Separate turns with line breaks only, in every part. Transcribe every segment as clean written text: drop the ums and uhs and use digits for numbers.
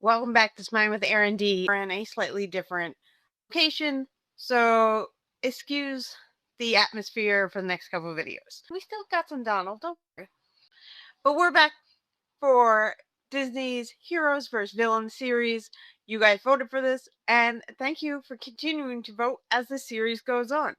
Welcome back to Smile with Aaron D. We're in a slightly different location, so excuse the atmosphere for the next couple of videos. We still got some Donald, don't worry. But we're back for Disney's Heroes vs. Villains series. You guys voted for this, and thank you for continuing to vote as the series goes on.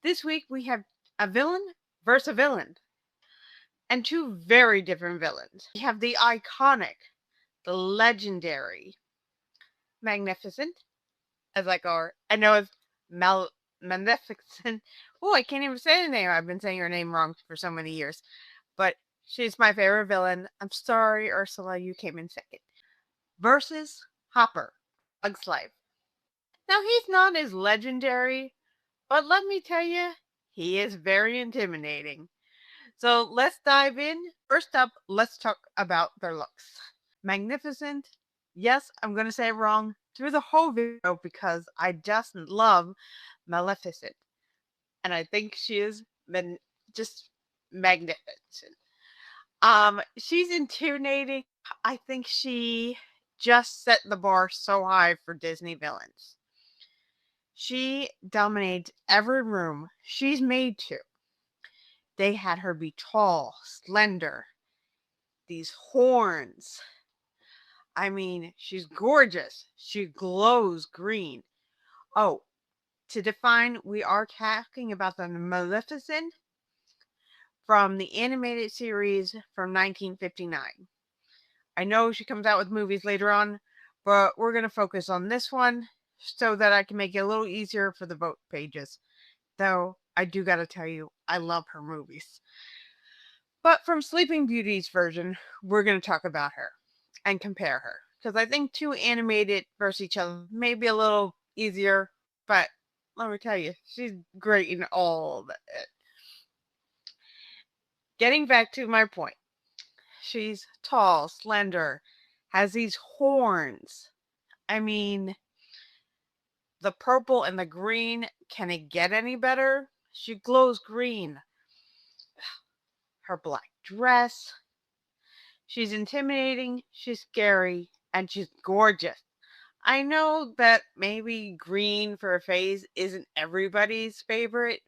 This week we have a villain versus a villain. And two very different villains. We have the iconic, the legendary Magnificent, as I call her. I know it's Maleficent. Oh, I can't even say the name. I've been saying her name wrong for so many years. But she's my favorite villain. I'm sorry, Ursula, you came in second. Versus Hopper, Bug's Life. Now, he's not as legendary, but let me tell you, he is very intimidating. So let's dive in. First up, let's talk about their looks. Magnificent. Yes, I'm going to say it wrong through the whole video because I just love Maleficent. And I think she is just magnificent. She's intimidating. I think she just set the bar so high for Disney villains. She dominates every room she's made to. They had her be tall, slender, these horns. I mean, she's gorgeous. She glows green. Oh, to define, we are talking about the Maleficent from the animated series from 1959. I know she comes out with movies later on, but we're going to focus on this one so that I can make it a little easier for the vote pages. Though, I do got to tell you, I love her movies. But from Sleeping Beauty's version, we're going to talk about her and compare her. Because I think two animated versus each other may be a little easier, but let me tell you, she's great in all of it. Getting back to my point, she's tall, slender, has these horns. I mean, the purple and the green, can it get any better? She glows green. Her black dress. She's intimidating, she's scary, and she's gorgeous. I know that maybe green for a face isn't everybody's favorite,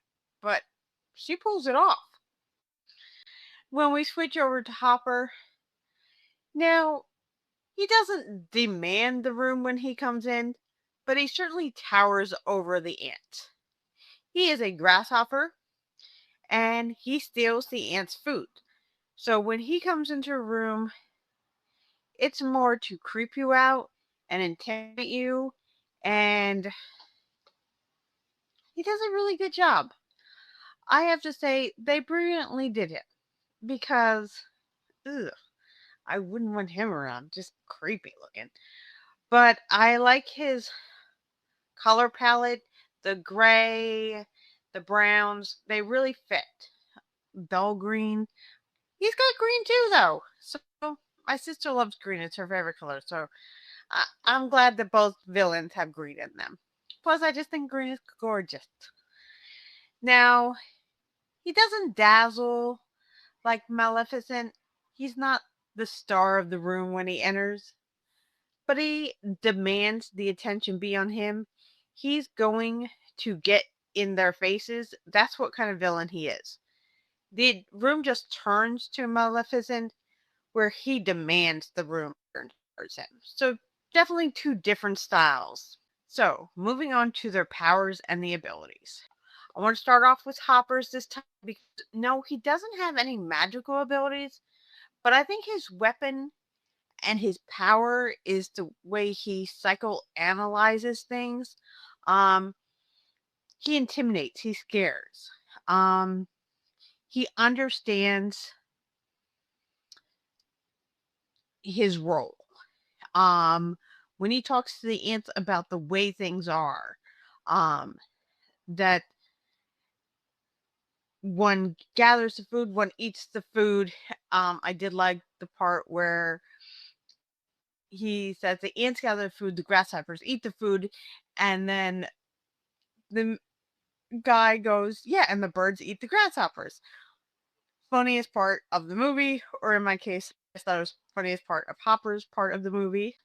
but she pulls it off. When we switch over to Hopper, now, he doesn't demand the room when he comes in, but he certainly towers over the ant. He is a grasshopper, and he steals the ant's food. So when he comes into a room, it's more to creep you out and intimidate you, and he does a really good job. I have to say, they brilliantly did it, because, I wouldn't want him around, just creepy looking. But I like his color palette, the gray, the browns, they really fit. Dull green. He's got green too, though. So my sister loves green. It's her favorite color. So I'm glad that both villains have green in them. Plus, I just think green is gorgeous. Now, he doesn't dazzle like Maleficent. He's not the star of the room when he enters, but he demands the attention be on him. He's going to get in their faces. That's what kind of villain he is. The room just turns to Maleficent, where he demands the room turn towards him. So definitely two different styles. So moving on to their powers and the abilities. I want to start off with Hopper's this time because no, he doesn't have any magical abilities, but I think his weapon and his power is the way he psychoanalyzes things. He intimidates, he scares. He understands his role. When he talks to the ants about the way things are, that one gathers the food, one eats the food. I did like the part where he says the ants gather the food, the grasshoppers eat the food, and then the guy goes, yeah, and the birds eat the grasshoppers. Funniest part of the movie, or in my case, thought it was the funniest part of Hopper's part of the movie.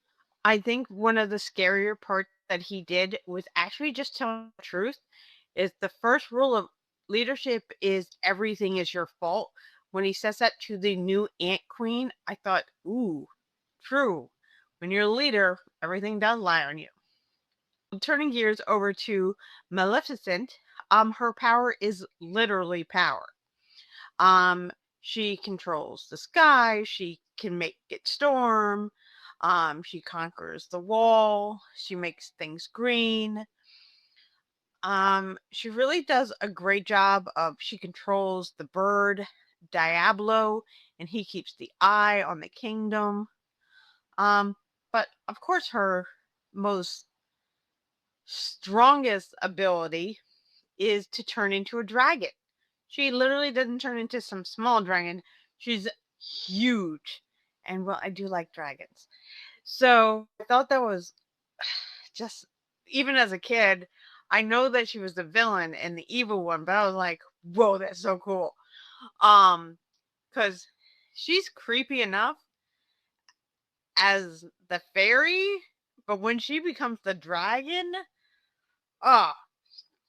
I think one of the scarier parts that he did was actually just telling the truth. Is the first rule of leadership is everything is your fault. When he says that to the new Ant Queen, I thought, ooh, true. When you're a leader, everything does lie on you. Turning gears over to Maleficent, her power is literally power. Um, she controls the sky, she can make it storm, she conquers the wall, she makes things green. She really does a great job of she controls the bird Diablo, and he keeps the eye on the kingdom. But of course her most strongest ability is to turn into a dragon. She literally doesn't turn into some small dragon. She's huge. And well, I do like dragons. So I thought that was just, even as a kid, I know that she was the villain and the evil one, but I was like, whoa, that's so cool. Because she's creepy enough as the fairy, but when she becomes the dragon, oh,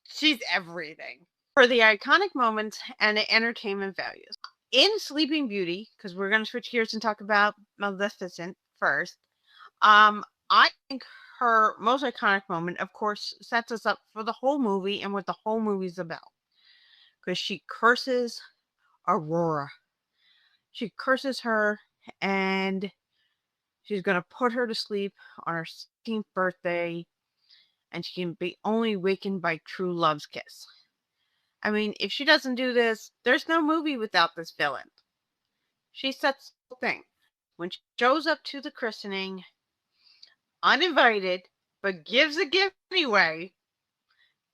she's everything. For the iconic moments and the entertainment values. In Sleeping Beauty, because we're going to switch gears and talk about Maleficent first, I think her most iconic moment, of course, sets us up for the whole movie and what the whole movie's about. Because she curses Aurora. She curses her and she's going to put her to sleep on her 16th birthday, and she can be only wakened by true love's kiss. I mean, if she doesn't do this, there's no movie without this villain. She sets the whole thing. When she shows up to the christening, uninvited, but gives a gift anyway.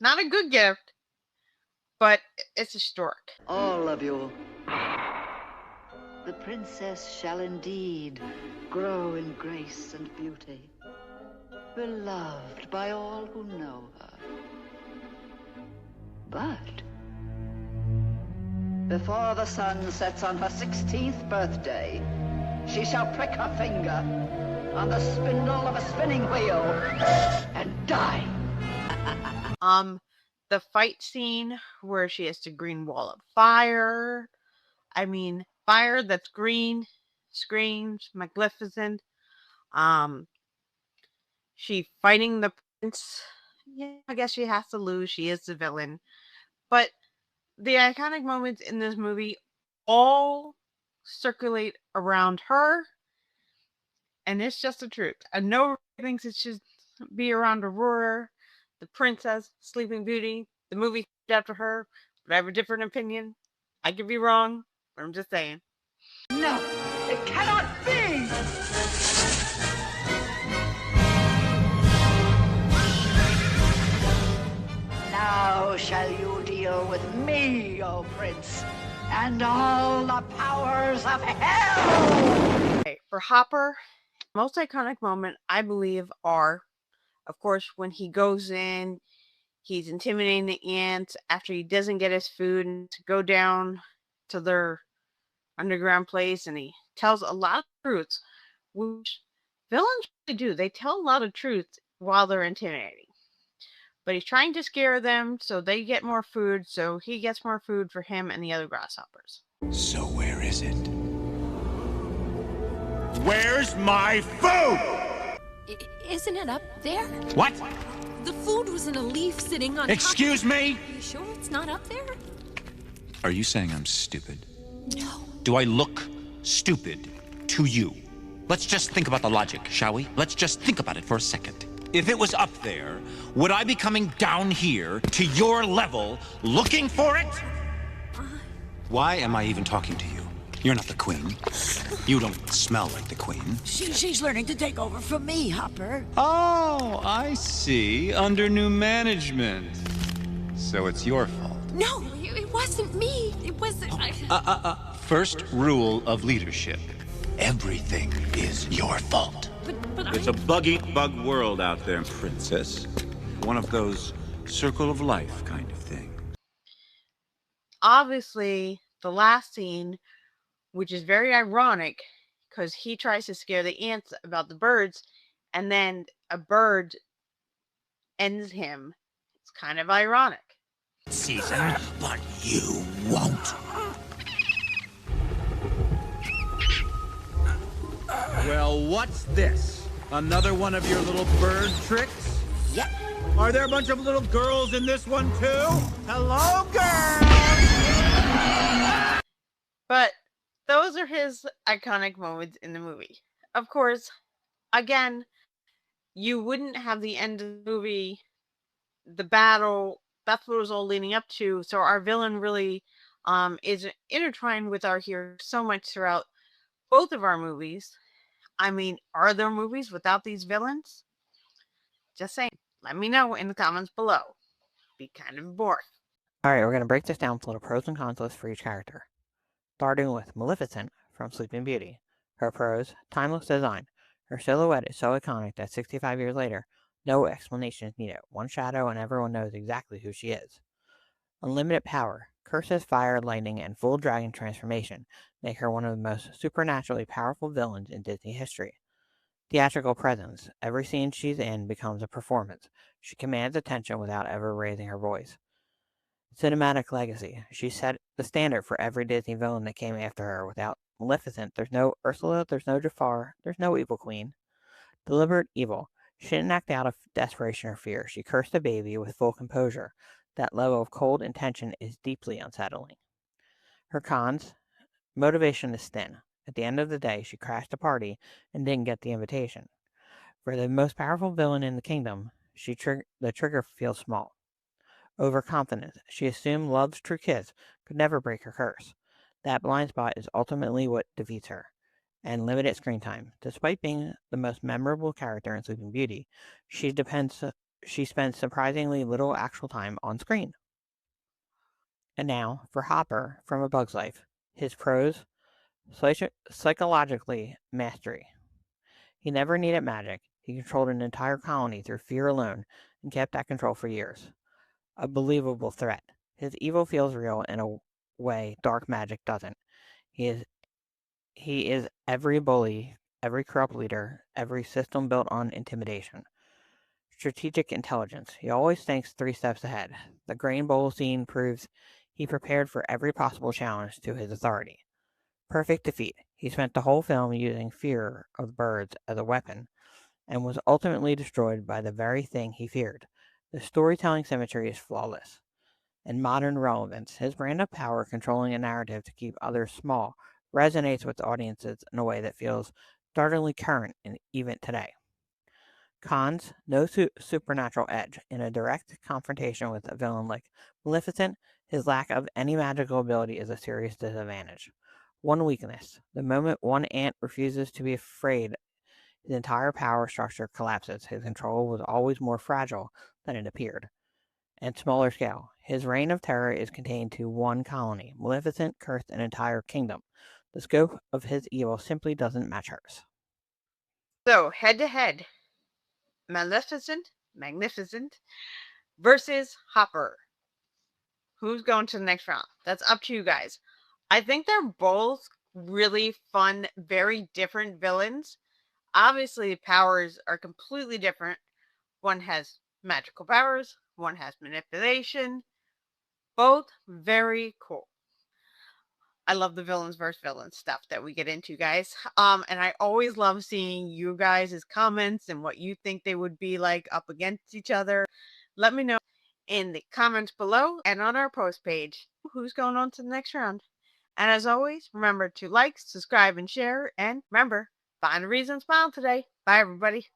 Not a good gift, but it's historic.
All of you. The princess shall indeed grow in grace and beauty, beloved by all who know her. But before the sun sets on her 16th birthday, she shall prick her finger on the spindle of a spinning wheel and die.
The fight scene where she has to green wall of fire. I mean, fire that's green screams Maleficent. She fighting the prince. Yeah, I guess she has to lose. She is the villain. But the iconic moments in this movie all circulate around her. And it's just the truth. And no one thinks it should be around Aurora, the princess, Sleeping Beauty, the movie after her. But I have a different opinion. I could be wrong, but I'm just saying.
No, it cannot be! Now shall you deal with me, O prince, and all the powers of hell!
Okay, for Hopper, most iconic moment, I believe, are, of course, when he goes in, he's intimidating the ants after he doesn't get his food and to go down to their underground place, and he tells a lot of truths, which villains really do. They tell a lot of truths while they're intimidating. But he's trying to scare them so they get more food, so he gets more food for him and the other grasshoppers.
So where is it? Where's my food?
Isn't it up there?
What?
The food was in a leaf sitting on
Excuse
top of...
me?
Are you sure it's not up there?
Are you saying I'm stupid?
No.
Do I look stupid to you? Let's just think about the logic, shall we? Let's just think about it for a second. If it was up there, would I be coming down here to your level looking for it? Why am I even talking to you? You're not the queen. You don't smell like the queen.
She's learning to take over from me, Hopper.
Oh, I see. Under new management. So it's your fault.
No, it wasn't me. It wasn't...
First rule of leadership. Everything is your fault.
But
It's a bug-eat-bug world out there, princess. One of those circle of life kind of thing.
Obviously, the last scene, which is very ironic, because he tries to scare the ants about the birds, and then a bird ends him. It's kind of ironic.
Season, but you won't. Well, what's this? Another one of your little bird tricks?
Yep.
Are there a bunch of little girls in this one too? Hello, girls!
But those are his iconic moments in the movie. Of course, again, you wouldn't have the end of the movie, the battle, that's what it was all leading up to. So our villain really is intertwined with our hero so much throughout both of our movies. I mean, are there movies without these villains? Just saying. Let me know in the comments below. Be kind of bored.
Alright, we're going to break this down with a little pros and cons list for each character. Starting with Maleficent from Sleeping Beauty. Her pros: timeless design. Her silhouette is so iconic that 65 years later, no explanation is needed. One shadow and everyone knows exactly who she is. Unlimited power. Curses, fire, lightning, and full dragon transformation make her one of the most supernaturally powerful villains in Disney history. Theatrical presence. Every scene she's in becomes a performance. She commands attention without ever raising her voice. Cinematic legacy. She set the standard for every Disney villain that came after her. Without Maleficent, there's no Ursula, there's no Jafar, there's no evil queen. Deliberate evil. She didn't act out of desperation or fear. She cursed a baby with full composure. That level of cold intention is deeply unsettling. Her cons: motivation is thin. At the end of the day, she crashed a party and didn't get the invitation. For the most powerful villain in the kingdom, the trigger feels small. Overconfidence. She assumed love's true kiss could never break her curse. That blind spot is ultimately what defeats her. And limited screen time. Despite being the most memorable character in Sleeping Beauty, she spends surprisingly little actual time on screen. And now, for Hopper from A Bug's Life. His pros: psychologically, mastery. He never needed magic. He controlled an entire colony through fear alone and kept that control for years. A believable threat. His evil feels real in a way dark magic doesn't. He is every bully, every corrupt leader, every system built on intimidation. Strategic intelligence. He always thinks 3 steps ahead. The grain bowl scene proves he prepared for every possible challenge to his authority. Perfect defeat. He spent the whole film using fear of birds as a weapon, and was ultimately destroyed by the very thing he feared. The storytelling symmetry is flawless. And modern relevance. His brand of power controlling a narrative to keep others small resonates with audiences in a way that feels startlingly current and even today. Cons: no supernatural edge. In a direct confrontation with a villain like Maleficent, his lack of any magical ability is a serious disadvantage. One weakness: the moment one ant refuses to be afraid, his entire power structure collapses. His control was always more fragile than it appeared. And smaller scale. His reign of terror is contained to one colony. Maleficent cursed an entire kingdom. The scope of his evil simply doesn't match hers.
So, head to head, Magnificent, versus Hopper. Who's going to the next round? That's up to you guys. I think they're both really fun, very different villains. Obviously, powers are completely different. One has magical powers, one has manipulation. Both very cool. I love the villains versus villains stuff that we get into, guys. And I always love seeing you guys' comments and what you think they would be like up against each other. Let me know in the comments below and on our post page who's going on to the next round. And as always, remember to like, subscribe, and share. And remember, find a reason to smile today. Bye, everybody.